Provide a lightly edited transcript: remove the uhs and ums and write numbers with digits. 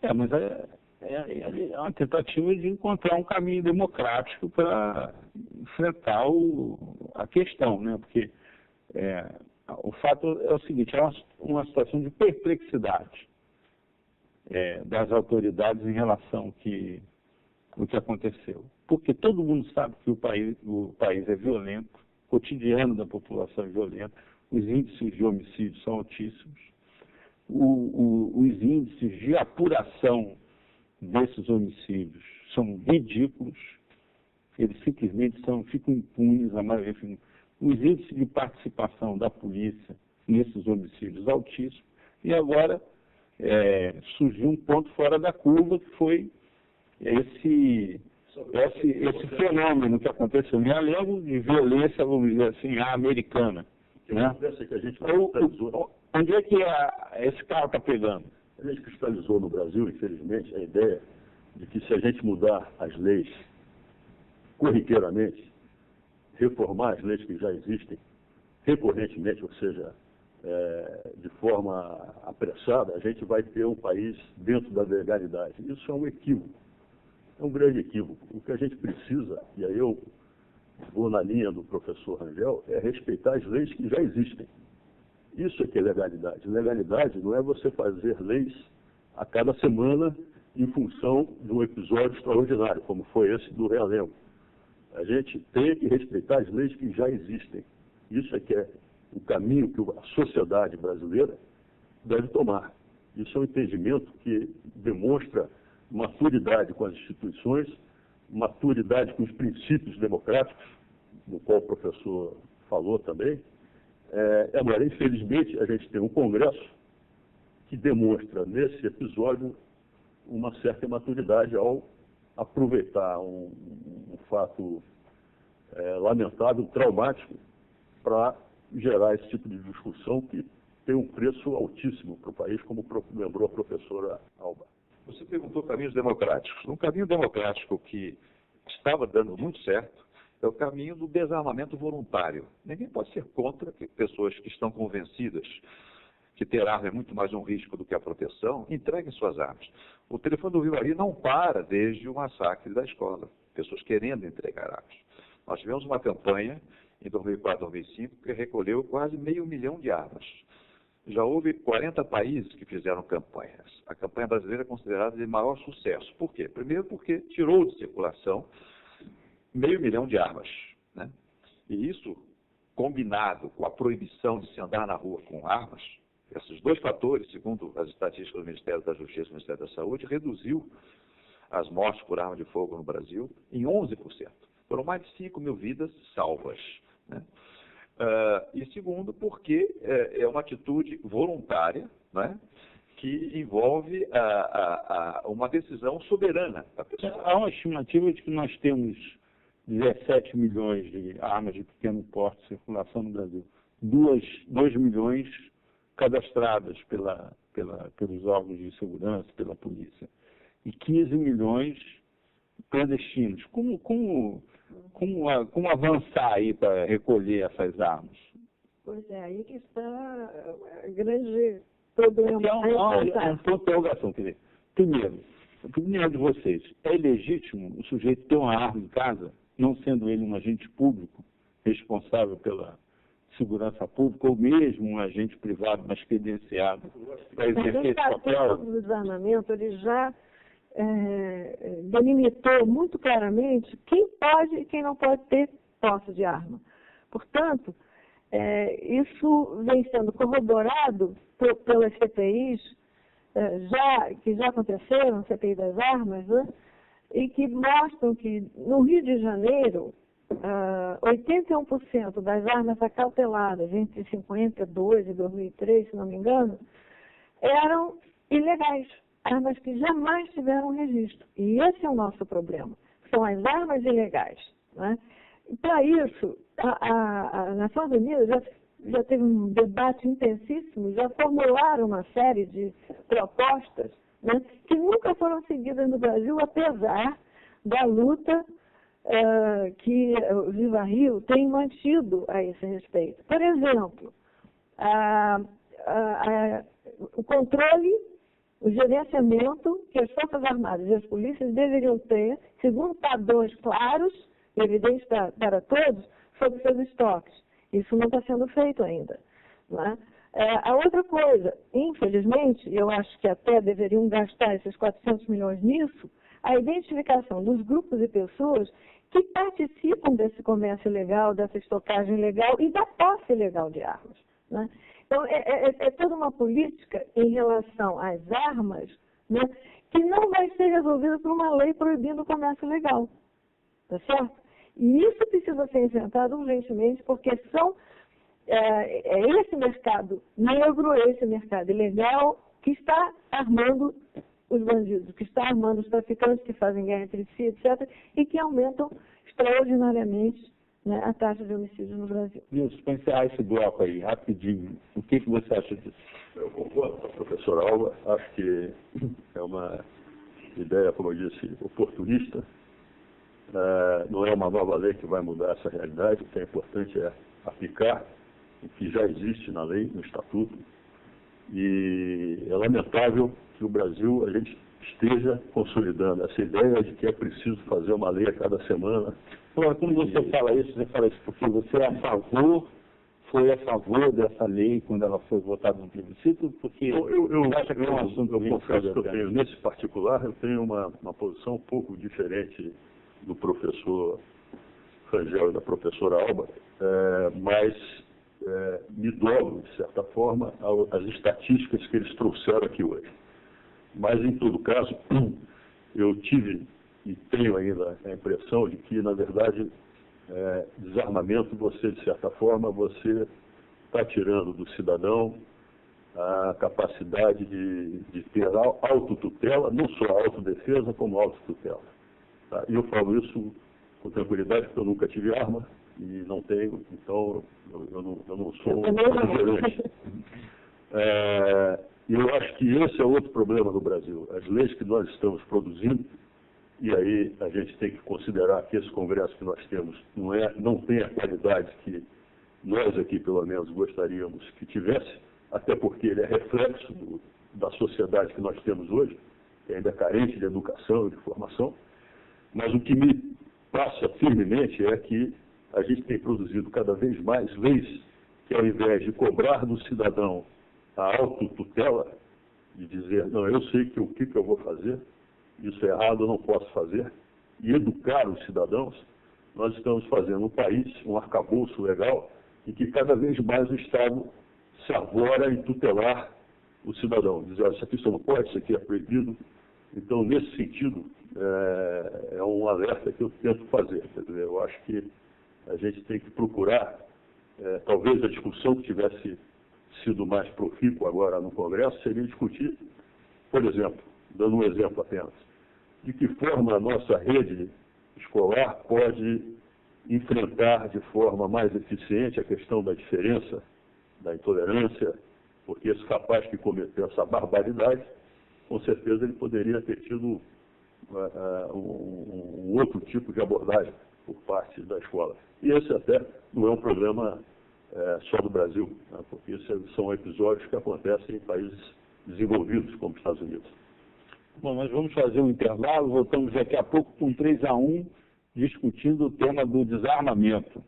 Mas é uma tentativa de encontrar um caminho democrático para enfrentar a questão, né? Porque o fato é o seguinte, é uma situação de perplexidade das autoridades em relação ao que aconteceu. Porque todo mundo sabe que o país é violento, o cotidiano da população é violento, os índices de homicídio são altíssimos, os índices de apuração desses homicídios são ridículos, eles simplesmente ficam impunes, a maioria fica impune. Os índices de participação da polícia nesses homicídios altíssimos, e agora surgiu um ponto fora da curva, que foi esse fenômeno que aconteceu. Me lembro de violência, vamos dizer assim, americana. Né? Que a gente cristalizou. Onde é que esse carro está pegando? A gente cristalizou no Brasil, infelizmente, a ideia de que se a gente mudar as leis corriqueiramente, reformar as leis que já existem recorrentemente, ou seja, de forma apressada, a gente vai ter um país dentro da legalidade. Isso é um equívoco, é um grande equívoco. O que a gente precisa, e aí eu vou na linha do professor Rangel, é respeitar as leis que já existem. Isso é que é legalidade. Legalidade não é você fazer leis a cada semana em função de um episódio extraordinário, como foi esse do Realengo. A gente tem que respeitar as leis que já existem. Isso é que é o caminho que a sociedade brasileira deve tomar. Isso é um entendimento que demonstra maturidade com as instituições, maturidade com os princípios democráticos, no qual o professor falou também. Agora, infelizmente, a gente tem um Congresso que demonstra, nesse episódio, uma certa imaturidade ao aproveitar um fato lamentável, traumático, para gerar esse tipo de discussão que tem um preço altíssimo para o país, como lembrou a professora Alba. Você perguntou caminhos democráticos. Um caminho democrático que estava dando muito certo é o caminho do desarmamento voluntário. Ninguém pode ser contra que pessoas que estão convencidas que ter arma é muito mais um risco do que a proteção, entreguem suas armas. O telefone do Vivari não para desde o massacre da escola. Pessoas querendo entregar armas. Nós tivemos uma campanha em 2004, 2005, que recolheu quase 500 mil de armas. Já houve 40 países que fizeram campanhas. A campanha brasileira é considerada de maior sucesso. Por quê? Primeiro porque tirou de circulação 500 mil de armas. Né? E isso, combinado com a proibição de se andar na rua com armas, esses dois fatores, segundo as estatísticas do Ministério da Justiça e do Ministério da Saúde, reduziu as mortes por arma de fogo no Brasil em 11%. Foram mais de 5 mil vidas salvas. Né? E segundo, porque é uma atitude voluntária, né, que envolve uma decisão soberana da pessoa. Há uma estimativa de que nós temos 17 milhões de armas de pequeno porte em circulação no Brasil. 2 milhões cadastradas pelos órgãos de segurança, pela polícia. E 15 milhões clandestinos. Como avançar aí para recolher essas armas? Pois é, aí que está o grande problema. É um ponto de interrogação. Quer dizer, primeiro, a opinião de vocês, é legítimo o sujeito ter uma arma em casa, não sendo ele um agente público responsável pela segurança pública, ou mesmo um agente privado, mas credenciado para exercer esse papel? O desarmamento, ele já delimitou muito claramente quem pode e quem não pode ter posse de arma. Portanto, isso vem sendo corroborado pelas CPIs, que já aconteceram, CPI das armas, né, e que mostram que no Rio de Janeiro, 81% das armas acauteladas entre 52 e 2003, se não me engano, eram ilegais. Armas que jamais tiveram registro. E esse é o nosso problema. São as armas ilegais. Né? E para isso, as Nações Unidas já teve um debate intensíssimo, já formularam uma série de propostas, né, que nunca foram seguidas no Brasil, apesar da luta que o Viva Rio tem mantido a esse respeito. Por exemplo, o controle o gerenciamento que as Forças Armadas e as polícias deveriam ter, segundo padrões claros e evidentes para todos, sobre seus estoques. Isso não está sendo feito ainda. Não é? A outra coisa, infelizmente, eu acho que até deveriam gastar esses 400 milhões nisso, a identificação dos grupos e pessoas que participam desse comércio ilegal, dessa estocagem ilegal e da posse ilegal de armas. Né? Então, é toda uma política em relação às armas, né, que não vai ser resolvida por uma lei proibindo o comércio ilegal. Tá certo? E isso precisa ser enfrentado urgentemente, porque esse mercado negro, esse mercado ilegal que está armando os bandidos, que está armando os traficantes que fazem guerra entre si, etc., e que aumentam extraordinariamente, né, a taxa de homicídios no Brasil. Nilson, para encerrar esse bloco aí, rapidinho, o que você acha disso? Eu concordo com a professora Alba, acho que é uma ideia, como eu disse, oportunista. Não é uma nova lei que vai mudar essa realidade, o que é importante é aplicar o que já existe na lei, no Estatuto, e é lamentável que o Brasil, a gente esteja consolidando essa ideia de que é preciso fazer uma lei a cada semana. Quando você fala isso porque você foi a favor dessa lei quando ela foi votada no plebiscito? Porque eu acho que é um assunto, eu confesso que eu tenho, nesse particular, eu tenho uma posição um pouco diferente do professor Rangel e da professora Alba, mas me dobro, de certa forma, às estatísticas que eles trouxeram aqui hoje. Mas, em todo caso, eu tive e tenho ainda a impressão de que, na verdade, desarmamento, você, de certa forma, você está tirando do cidadão a capacidade de ter autotutela, não só autodefesa, como autotutela. Tá? E eu falo isso com tranquilidade, porque eu nunca tive arma e não tenho, então eu não sou violente. Eu acho que esse é outro problema no Brasil. As leis que nós estamos produzindo, e aí a gente tem que considerar que esse Congresso que nós temos não tem a qualidade que nós aqui, pelo menos, gostaríamos que tivesse, até porque ele é reflexo da sociedade que nós temos hoje, que ainda é carente de educação e de formação. Mas o que me passa firmemente é que a gente tem produzido cada vez mais leis que, ao invés de cobrar do cidadão a autotutela, de dizer, não, eu sei que o que eu vou fazer, isso é errado, eu não posso fazer, e educar os cidadãos, nós estamos fazendo um país, um arcabouço legal, em que cada vez mais o Estado se arvora em tutelar o cidadão, dizer, isso aqui você não pode, isso aqui é proibido. Então, nesse sentido, é um alerta que eu tento fazer. Quer dizer, eu acho que a gente tem que procurar, talvez a discussão que tivesse sido mais profícua agora no Congresso seria discutir, por exemplo, dando um exemplo apenas, de que forma a nossa rede escolar pode enfrentar de forma mais eficiente a questão da diferença, da intolerância, porque esse rapaz que cometeu essa barbaridade, com certeza ele poderia ter tido um outro tipo de abordagem por parte da escola. E esse até não é um problema só do Brasil, né, porque esses são episódios que acontecem em países desenvolvidos, como os Estados Unidos. Bom, nós vamos fazer um intervalo, voltamos daqui a pouco com 3-1, discutindo o tema do desarmamento.